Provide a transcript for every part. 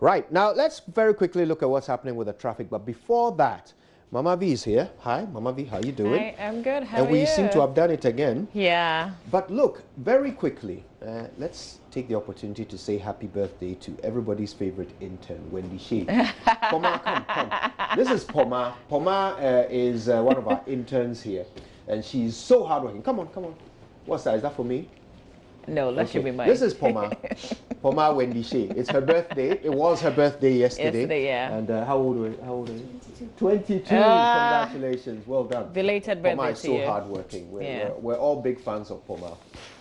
Right, now let's very quickly look at what's happening with the traffic. But before that, Mama V is here. Hi, Mama V, how you doing? Hi, I'm good. How are you? And we seem to have done it again. Yeah. But look, very quickly, let's take the opportunity to say happy birthday to everybody's favorite intern, Wendy Shea. Poma, come. This is Poma. Poma is one of our interns here, and she's so hardworking. Come on. What's that? Is that for me? No, that should be mine. This is Poma. Poma Wendy Shea. It's her birthday. It was her birthday yesterday. Yeah. And how old are you? 22. Congratulations. Well done. Belated birthday Poma is to so you. hardworking. We're all big fans of Poma.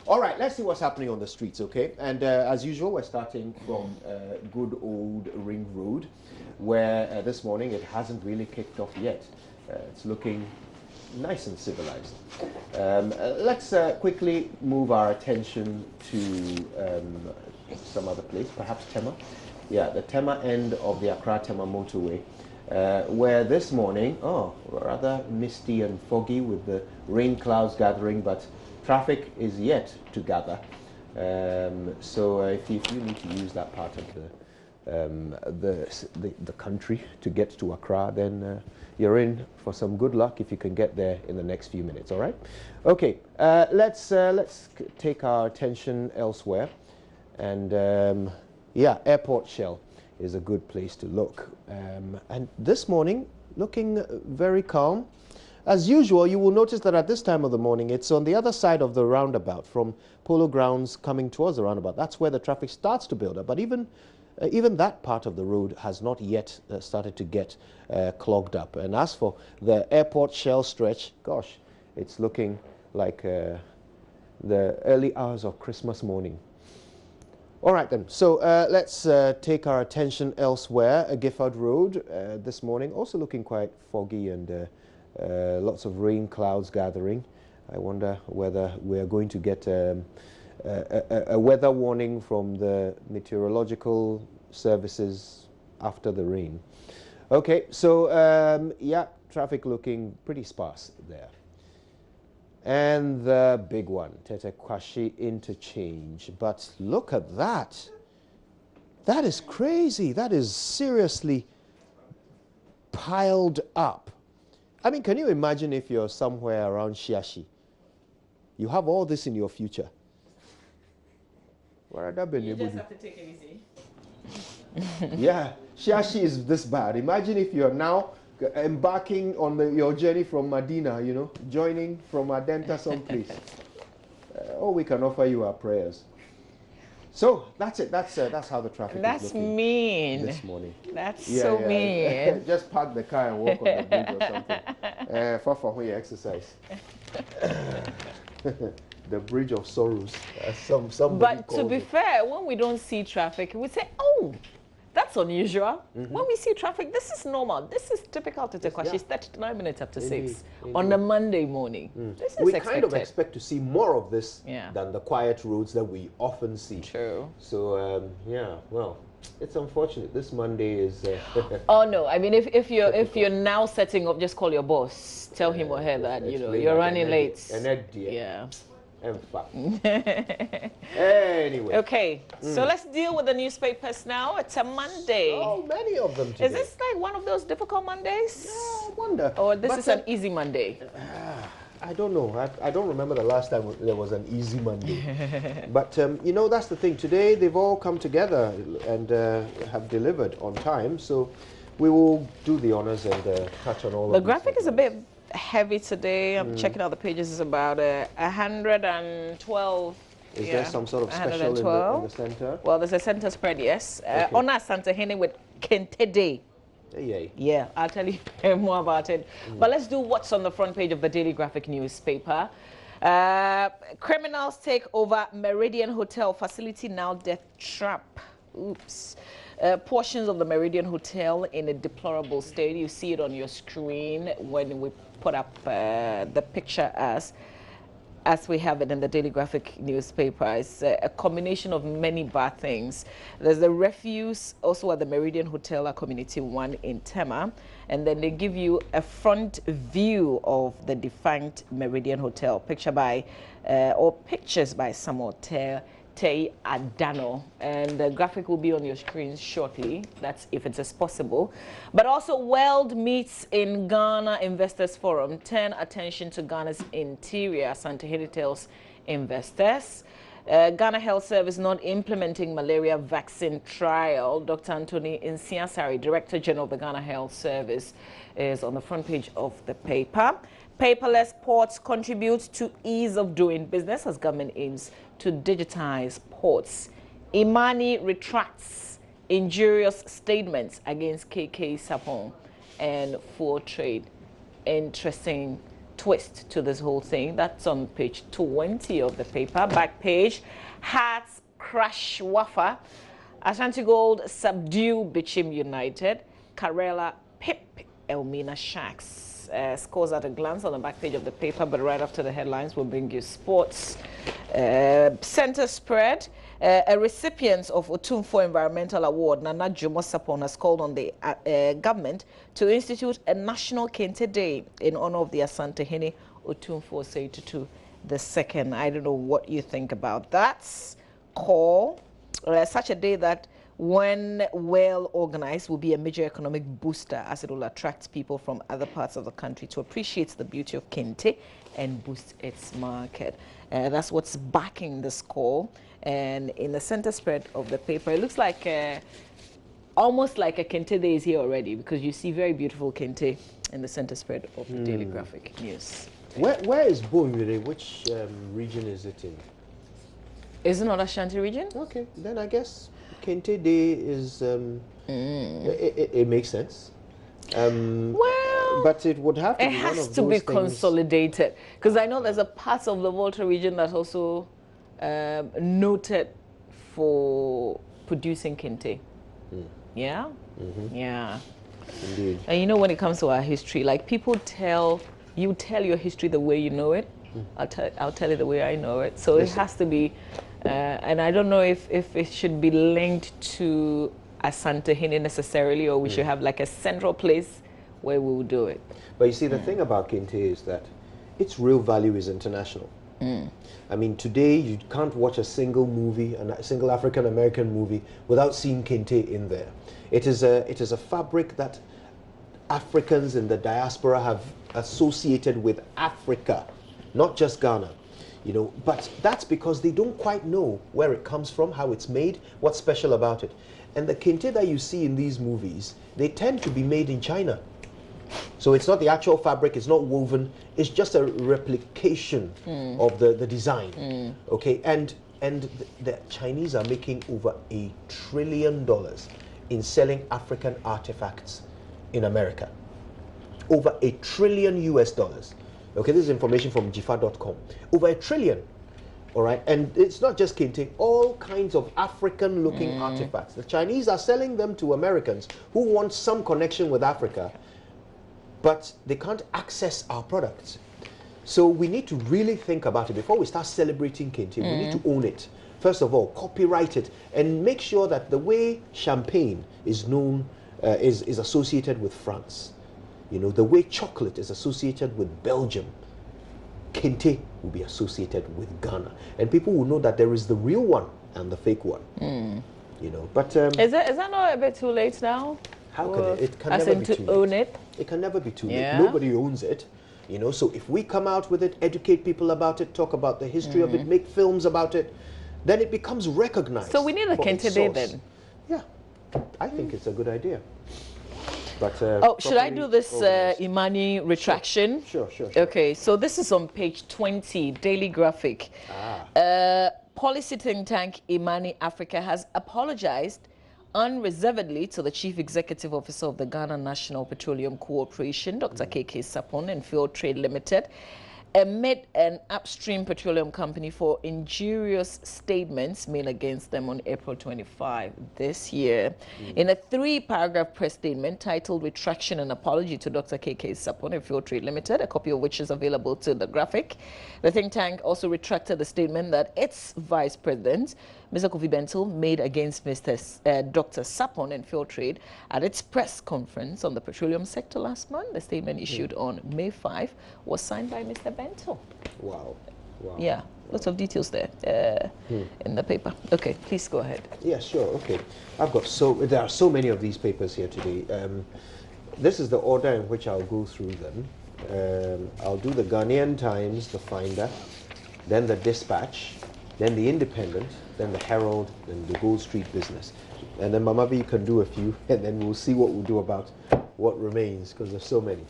All right, let's see what's happening on the streets, okay? And as usual, we're starting from good old Ring Road, where this morning it hasn't really kicked off yet. It's looking nice and civilized. Let's quickly move our attention to some other place, perhaps Tema. Yeah, the Tema end of the Accra-Tema motorway, where this morning, rather misty and foggy with the rain clouds gathering, but traffic is yet to gather. So if you need to use that part of the country to get to Accra, then you're in for some good luck if you can get there in the next few minutes. All right? Okay. Let's take our attention elsewhere, and yeah, Airport Shell is a good place to look. And this morning, looking very calm. As usual, you will notice that at this time of the morning, it's on the other side of the roundabout, from Polo Grounds coming towards the roundabout. That's where the traffic starts to build up. But even that part of the road has not yet started to get clogged up. And as for the Airport Shell stretch, gosh, it's looking like the early hours of Christmas morning. All right then, so let's take our attention elsewhere. Gifford Road this morning also looking quite foggy and lots of rain clouds gathering. I wonder whether we're going to get a weather warning from the meteorological services after the rain. Okay, so yeah, traffic looking pretty sparse there. And the big one, Tete Kwashi interchange. But look at that. That is crazy. That is seriously piled up. I mean, can you imagine if you're somewhere around Shiashi? You have all this in your future. You just have to take it easy. Yeah, Shiashi is this bad. Imagine if you're now embarking on your journey from Medina, you know, joining from Adenta someplace. All we can offer you are prayers. So that's it. That's how the traffic is looking mean. this morning. That's so mean. Just park the car and walk on the bridge or something. For your exercise. The bridge of sorrows. But to be fair, when we don't see traffic, we say, "Oh, that's unusual." When we see traffic, this is normal. This is typical to Tekwashi. She's 39 minutes after 6 on a Monday morning. This is expected. Kind of expect to see more of this than the quiet roads that we often see. True. So yeah, well, it's unfortunate. This Monday is. Oh no! I mean, if you're now setting up, just call your boss. Tell him or her that you're running late. Yeah. Anyway. Okay, so let's deal with the newspapers now. It's a Monday. Oh, many of them today. Is this like one of those difficult Mondays? Yeah, I wonder. Or this is an easy Monday? I don't know. I don't remember the last time there was an easy Monday. But, you know, that's the thing. Today, they've all come together and have delivered on time. So we will do the honors and touch on all of the these graphic is a things. bit heavy today. I'm checking out the pages. It's about 112. Is there some sort of special in the center? Well, there's a center spread, yes. Honor Santa Hene with Kente Day. Yeah, I'll tell you more about it. But let's do what's on the front page of the Daily Graphic newspaper. Criminals take over Meridian Hotel facility, now death trap. Oops. Portions of the Meridian Hotel in a deplorable state. You see it on your screen when we put up the picture as we have it in the Daily Graphic newspaper. It's a combination of many bad things. There's the refuse also at the Meridian Hotel at Community 1 in Tema. And then they give you a front view of the defunct Meridian Hotel. Pictures by Samuel Tei Adano, and the graphic will be on your screens shortly. That's if it is possible. But also, World meets in Ghana Investors Forum. Turn attention to Ghana's interior, Asante Hene tells investors. Ghana Health Service not implementing malaria vaccine trial. Dr. Anthony Nsiasari, Director General of the Ghana Health Service, is on the front page of the paper. Paperless ports contribute to ease of doing business as government aims to digitize ports. Imani retracts injurious statements against KK Sapon and Full Trade. Interesting twist to this whole thing. That's on page 20 of the paper. Back page, Hearts crash Wafa. Ashanti Gold subdue Bichim United. Karela pip Elmina Sharks. Scores at a glance on the back page of the paper, but right after the headlines we'll bring you sports. Center spread. A recipient of Otumfo Environmental Award, Nana Jumo Sapon, has called on the government to institute a national Kente Day in honor of the Asante Hene Otumfo Seitutu II. I don't know what you think about that call. Such a day that, when well organized, will be a major economic booster, as it will attract people from other parts of the country to appreciate the beauty of Kente and boost its market. That's what's backing this call. And in the center spread of the paper, it looks like almost like a Kente Day is here already, because you see very beautiful Kente in the center spread of the Daily Graphic News. Where is Bomire? Which region is it in? Is it not Ashanti region? Okay, then I guess Kente Day is, it makes sense. Well, but it would have to be one of those things. It has to be consolidated, because I know there's a part of the Volta region that's also noted for producing Kente. Yeah? Yeah. Indeed. And you know, when it comes to our history, like people you tell your history the way you know it. I'll tell it the way I know it. So it has to be, and I don't know if it should be linked to Asante Hene necessarily, or we should have like a central place where we will do it. But you see, the thing about Kente is that its real value is international. I mean, today you can't watch a single movie, a single African-American movie, without seeing Kente in there. It is a fabric that Africans in the diaspora have associated with Africa, not just Ghana. You know, but that's because they don't quite know where it comes from, how it's made, what's special about it. And the Kente that you see in these movies, they tend to be made in China. So it's not the actual fabric, it's not woven, it's just a replication of the design. Okay, and the Chinese are making over $1 trillion in selling African artifacts in America. Over $1 trillion US. Okay, this is information from jifa.com. Over $1 trillion. All right, and it's not just Kente, all kinds of African-looking artifacts. The Chinese are selling them to Americans who want some connection with Africa, but they can't access our products. So we need to really think about it before we start celebrating Kente. We need to own it. First of all, copyright it and make sure that the way champagne is known is associated with France. You know, the way chocolate is associated with Belgium, Kente will be associated with Ghana, and people will know that there is the real one and the fake one. You know, but is that not a bit too late now? How can it? It can never be too late. Own it. It can never be too late. Nobody owns it. You know, so if we come out with it, educate people about it, talk about the history of it, make films about it, then it becomes recognized. So we need a Kente Day then. Yeah, I think it's a good idea. But, should I do this Imani retraction? Sure. Okay, so this is on page 20, Daily Graphic. Policy think tank Imani Africa has apologized unreservedly to the Chief Executive Officer of the Ghana National Petroleum Corporation, Dr. KK Sapon and Field Trade Limited, amid an upstream petroleum company for injurious statements made against them on April 25 this year. In a 3-paragraph press statement titled Retraction and Apology to Dr. KK Sapon and Field Trade Limited, a copy of which is available to the graphic, the think tank also retracted the statement that its vice president, Mr. Kofi Bentil, made against Dr. Sapon and Field Trade at its press conference on the petroleum sector last month. The statement issued on May 5 was signed by Mr. Bentil. Wow. Wow. Yeah, lots of details there in the paper. Okay, please go ahead. Yeah, sure. Okay, there are so many of these papers here today. This is the order in which I'll go through them. I'll do the Ghanaian Times, the Finder, then the Dispatch, then the Independent, then the Herald, then the Gold Street Business. And then Mama B can do a few, and then we'll see what we'll do about what remains, because there's so many.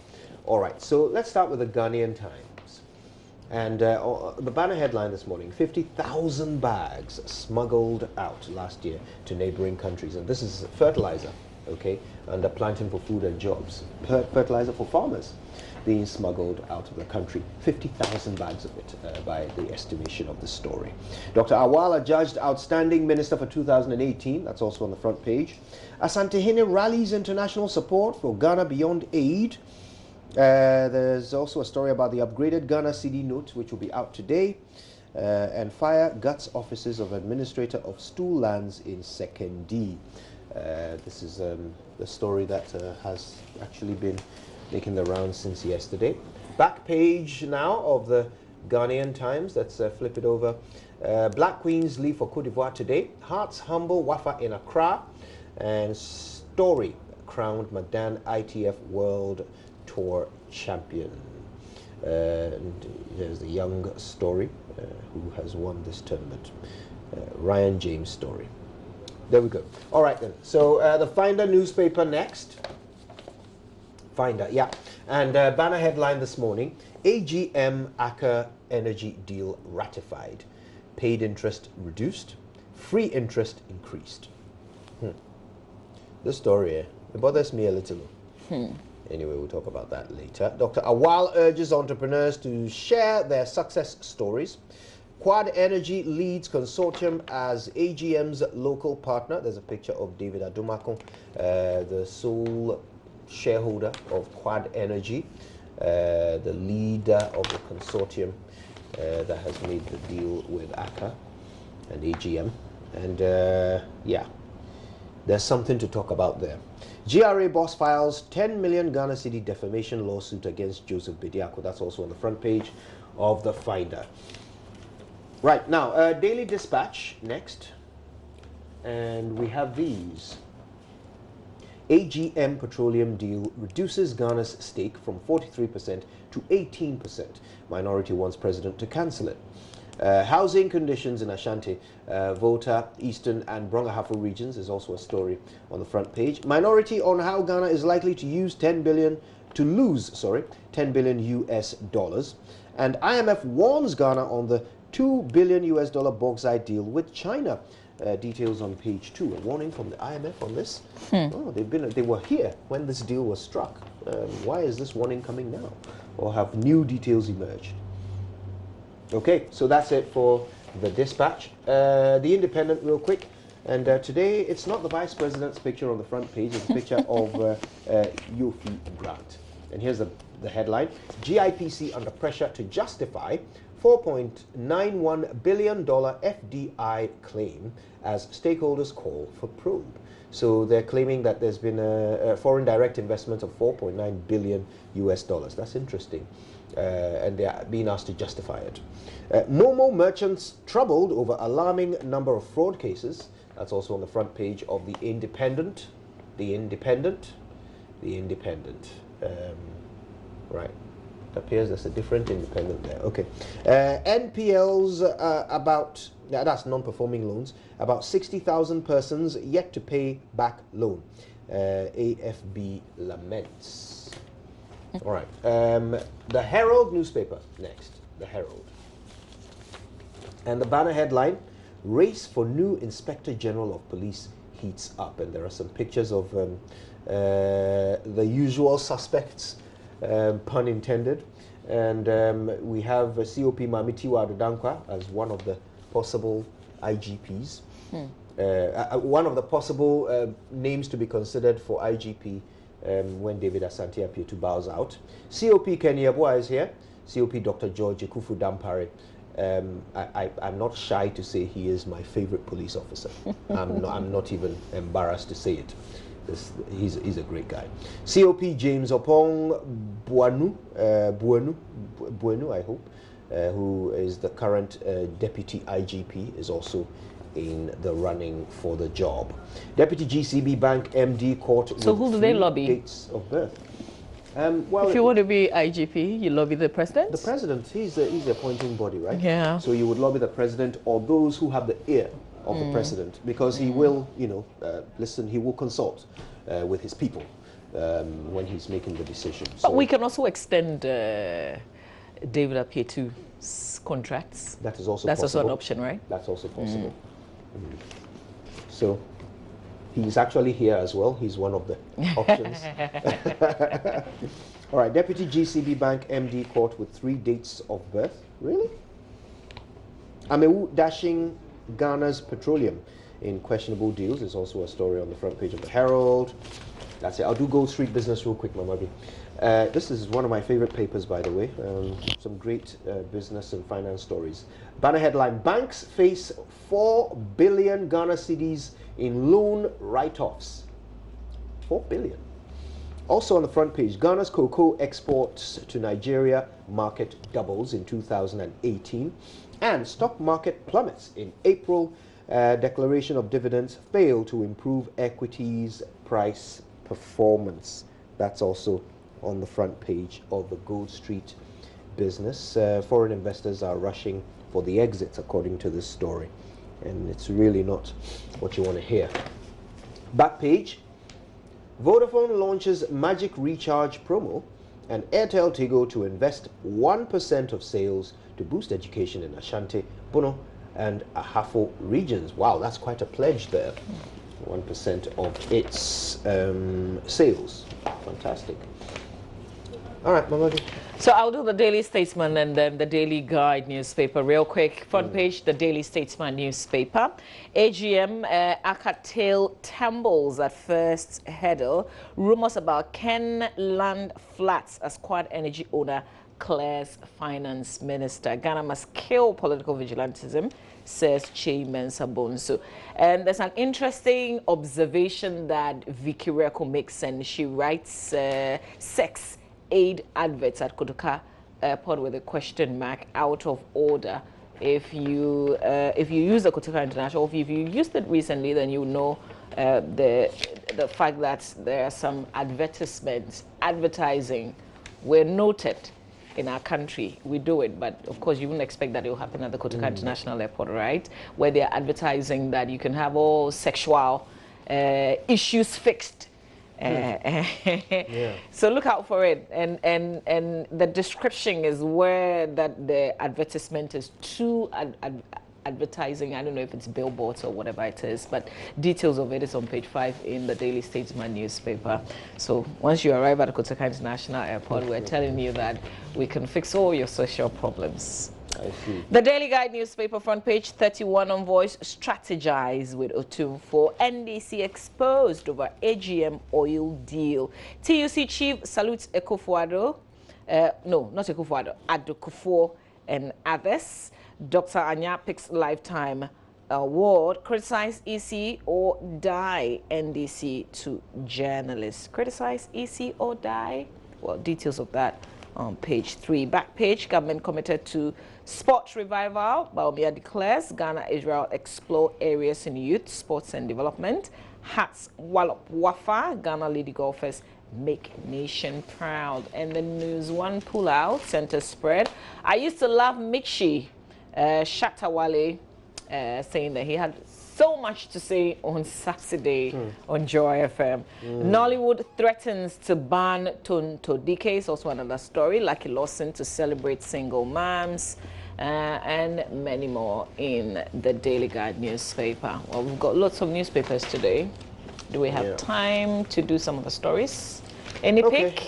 All right, so let's start with the Ghanaian Times. And the banner headline this morning, 50,000 bags smuggled out last year to neighboring countries. And this is fertilizer, okay, under Planting for Food and Jobs. Fertilizer for farmers being smuggled out of the country. 50,000 bags of it by the estimation of the story. Dr. Awala judged Outstanding Minister for 2018. That's also on the front page. Asantehene rallies international support for Ghana Beyond Aid. There's also a story about the upgraded Ghana CD note, which will be out today. And fire guts offices of administrator of stool lands in Sekondi. This is the story that has actually been making the rounds since yesterday. Back page now of the Ghanaian Times. Let's flip it over. Black Queens leave for Cote d'Ivoire today. Hearts humble Wafa in Accra. And Story crowned McDan ITF World Tour champion. And there's the young Story who has won this tournament. Ryan James Story. There we go. All right then. So the Finder newspaper next. Finder, yeah. And banner headline this morning, AGM Aker Energy deal ratified. Paid interest reduced. Free interest increased. This story, it bothers me a little. Anyway, we'll talk about that later. Dr. Awal urges entrepreneurs to share their success stories. Quad Energy leads consortium as AGM's local partner. There's a picture of David Adumakun, the sole shareholder of Quad Energy, the leader of the consortium that has made the deal with ACA and AGM. And yeah, there's something to talk about there. GRA boss files 10 million Ghana cedi defamation lawsuit against Joseph Bediako. That's also on the front page of the Finder. Right, now, Daily Dispatch next. And we have these. AGM petroleum deal reduces Ghana's stake from 43% to 18%. Minority wants president to cancel it. Housing conditions in Ashanti, Volta, Eastern and Brongahafo regions is also a story on the front page. Minority on how Ghana is likely to lose 10 billion US dollars. And IMF warns Ghana on the $2 billion US bauxite deal with China. Details on page 2. A warning from the IMF on this. Oh, they were here when this deal was struck. Why is this warning coming now? Or have new details emerged? Okay, so that's it for the Dispatch. The Independent, real quick. And today, it's not the Vice President's picture on the front page. It's a picture of Yofi Grant. And here's the headline. GIPC under pressure to justify $4.91 billion FDI claim as stakeholders call for probe. So they're claiming that there's been a foreign direct investment of $4.9 billion US dollars. That's interesting. And they're being asked to justify it. Momo merchants troubled over alarming number of fraud cases. That's also on the front page of the Independent. The Independent. The Independent. Right. It appears there's a different Independent there. Okay. NPLs about, that's non-performing loans, about 60,000 persons yet to pay back loan. AFB laments. All right. The Herald newspaper next. The Herald. And the banner headline, race for new Inspector General of Police heats up. And there are some pictures of the usual suspects, pun intended. And we have COP Mamitiwa Adodankwa as one of the possible IGPs. One of the possible names to be considered for IGP when David Asante Apietu bows out. COP Kenyabwa is here. COP Dr. George Ekufu Dampare. I'm not shy to say he is my favorite police officer. I'm not even embarrassed to say it. He's a great guy. COP James Opong Buenu, I hope. who is the current deputy IGP, is also in the running for the job. Deputy GCB Bank MD caught So with who do 3 they lobby? dates of birth. Well, if you want to be IGP, you lobby the president? the president, he's the appointing body, right? Yeah. So you would lobby the president or those who have the ear of the president, because he will, listen, he will consult with his people when he's making the decision. But we can also extend David Apietu's contracts. That is also That's possible. also an option, right? That's also possible. So he's actually here as well. He's one of the options. All right, Deputy GCB Bank MD caught with 3 dates of birth. Really? Amewu dashing Ghana's petroleum in questionable deals is also a story on the front page of the Herald. That's it. I'll do Gold Street Business real quick, Mama B. This is one of my favorite papers, by the way. Some great business and finance stories. Banner headline: Banks face 4 billion Ghana cedis in loan write-offs. 4 billion. Also on the front page, Ghana's cocoa exports to Nigeria market doubles in 2018, and stock market plummets in April. Declaration of dividends failed to improve equities price performance. That's also on the front page of the Gold Street Business. Foreign investors are rushing for the exits, according to this story, and it's really not what you want to hear. Back page: Vodafone launches Magic Recharge promo, and Airtel Tigo to invest 1% of sales to boost education in Ashanti, Bono, and Ahafo regions. Wow, that's quite a pledge there. 1% of its sales. Fantastic. All right, Mamadi. So I'll do the Daily Statesman and then the Daily Guide newspaper real quick. Front page, the Daily Statesman newspaper. AGM, Akatel tumbles at first hurdle. Rumors about Ken land flats as Quad Energy owner Claire's finance minister. Ghana must kill political vigilantism, says Chairman Sabonso. And there's an interesting observation that Vicky Reko makes, and she writes sex aid adverts at Kotoka Airport with a question mark out of order. If you use the Kotoka International, if you used it recently, then you know the fact that there are some advertising were noted in our country. We do it, but of course you wouldn't expect that it will happen at the Kotoka International Airport, right? Where they're advertising that you can have all sexual issues fixed. So look out for it, and the description is where that the advertisement is too advertising. I don't know if it's billboards or whatever it is, but details of it is on page 5 in the Daily Statesman newspaper. So once you arrive at the Kotoka International Airport, we're telling you that we can fix all your social problems. I see. The Daily Guide newspaper front page 31 on Voice: strategize with Otumfo. NDC exposed over AGM oil deal. TUC chief salutes Ekufuado. No, not Ekufuado. Adokufo and others. Dr. Anya picks lifetime award. Criticize EC or die. NDC to journalists. Criticize EC or die. Well, details of that on page 3. Back page, government committed to sports revival. Baumia declares Ghana, Israel explore areas in youth, sports and development. Hats Wallop Wafa, Ghana lady golfers make nation proud. And the News One pullout, center spread. I used to love Mikshi Shatawale saying that he had so much to say on Saturday on Joy FM. Nollywood threatens to ban Tonto Dike is also another story. Lucky Lawson to celebrate single moms, and many more in the Daily Guide newspaper. Well, we've got lots of newspapers today. Do we have time to do some of the stories? Any pick?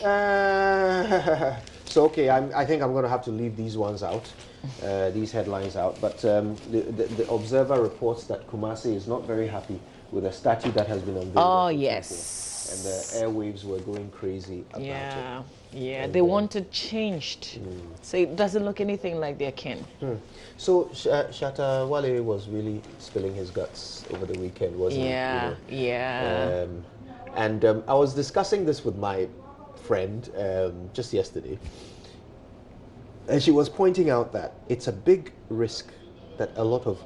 So, I think I'm going to have to leave these ones out, these headlines out. But the Observer reports that Kumasi is not very happy with a statue that has been unveiled. Oh, yes. And the airwaves were going crazy about it. Yeah, they want it changed. So it doesn't look anything like their kin. So Shatta Wale was really spilling his guts over the weekend, wasn't he? Yeah. And I was discussing this with my friend just yesterday. And she was pointing out that it's a big risk that a lot of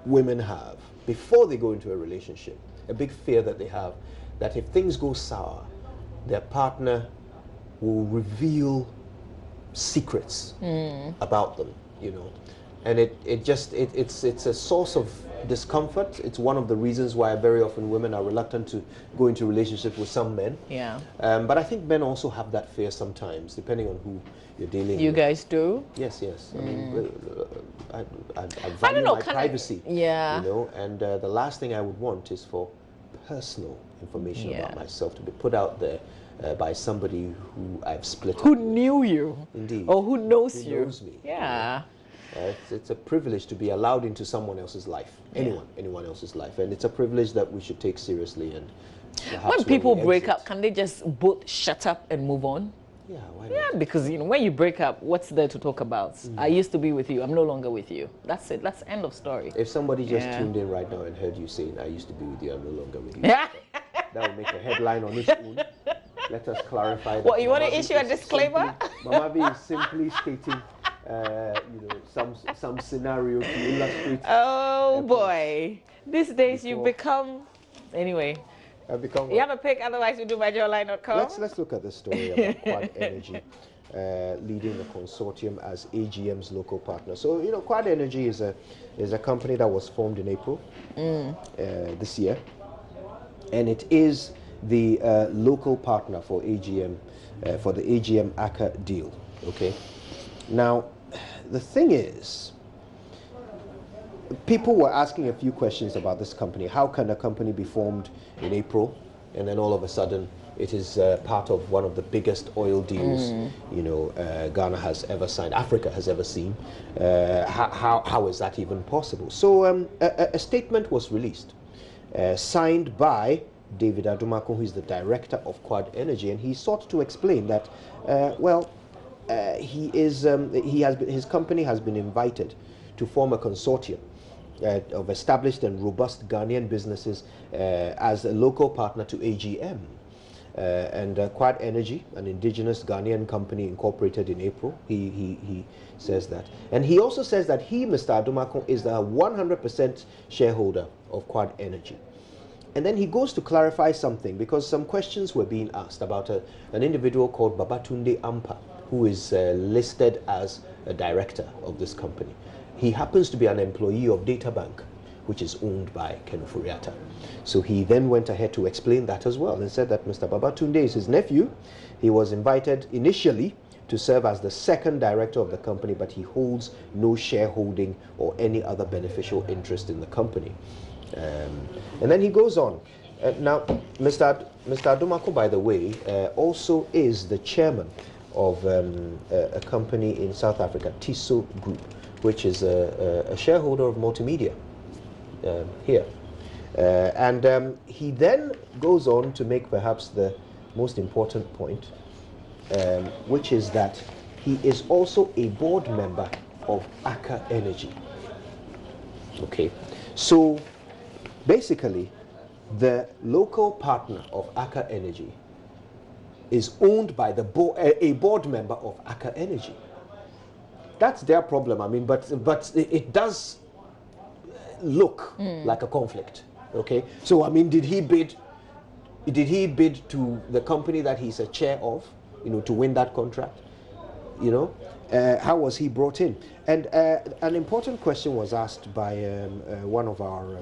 women have before they go into a relationship, a big fear that they have, that if things go sour, their partner will reveal secrets about them, you know. And it's a source of discomfort. It's one of the reasons why very often women are reluctant to go into relationships with some men. Yeah. But I think men also have that fear sometimes, depending on who you're dealing with. You guys do? Yes, yes. I mean, I value my privacy. Yeah. You know, and the last thing I would want is for personal information about myself to be put out there by somebody who I've split up with. Knew you. Indeed. Or who knows you. Knows me. Yeah. It's a privilege to be allowed into someone else's life, anyone else's life, and it's a privilege that we should take seriously. And when people break up, can they just both shut up and move on? Yeah, why not? Yeah, because you know when you break up, what's there to talk about? I used to be with you, I'm no longer with you. That's it. That's end of story. If somebody just tuned in right now and heard you saying, "I used to be with you, I'm no longer with you," that would make a headline on its own. Let us clarify that. What, you want to issue a disclaimer? Mama B is simply stating, you know, some scenario to illustrate. Oh boy, these days you become. Anyway, you have a pick. Otherwise, you do by JoyNews.com. Let's look at the story about Quad Energy leading the consortium as AGM's local partner. So you know, Quad Energy is a company that was formed in April this year, and it is the local partner for AGM, for the AGM ACA deal. Okay. Now, the thing is, people were asking a few questions about this company. How can a company be formed in April and then all of a sudden it is part of one of the biggest oil deals you know Ghana has ever signed, Africa has ever seen? How is that even possible? So a statement was released, signed by David Adumako, who is the director of Quad Energy, and he sought to explain that, his company has been invited to form a consortium of established and robust Ghanaian businesses as a local partner to AGM. And Quad Energy, an indigenous Ghanaian company incorporated in April, he says that. And he also says that he, Mr. Adumako, is a 100% shareholder of Quad Energy. And then he goes to clarify something, because some questions were being asked about an individual called Babatunde Ampa, who is listed as a director of this company. He happens to be an employee of Databank, which is owned by Ken Ofori-Atta. So he then went ahead to explain that as well, and said that Mr. Babatunde is his nephew. He was invited initially to serve as the second director of the company, but he holds no shareholding or any other beneficial interest in the company. And then he goes on. Now, Mr. Adumako, by the way, also is the chairman of a company in South Africa, Tiso Group, which is a shareholder of multimedia here. And he then goes on to make perhaps the most important point, which is that he is also a board member of ACA Energy. Okay, so basically, the local partner of ACA Energy is owned by the a board member of ACA Energy. That's their problem. I mean, but it does look like a conflict. Okay, so I mean, did he bid to the company that he's a chair of, you know, to win that contract? You know, how was he brought in? And an important question was asked by one of our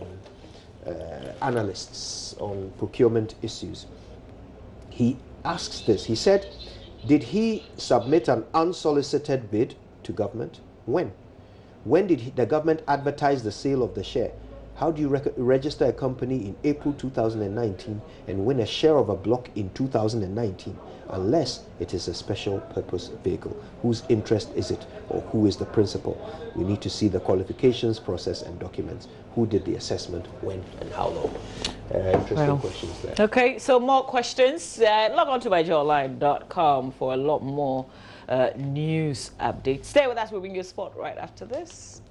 analysts on procurement issues. He asks this. He said, did he submit an unsolicited bid to government? When? When did the government advertise the sale of the share? How do you register a company in April 2019 and win a share of a block in 2019 unless it is a special purpose vehicle? Whose interest is it, or who is the principal? We need to see the qualifications, process and documents. Who did the assessment, when and how long? Interesting questions there. Okay, so more questions. Log on to myJoyNews.com for a lot more news updates. Stay with us. We'll bring you sport right after this.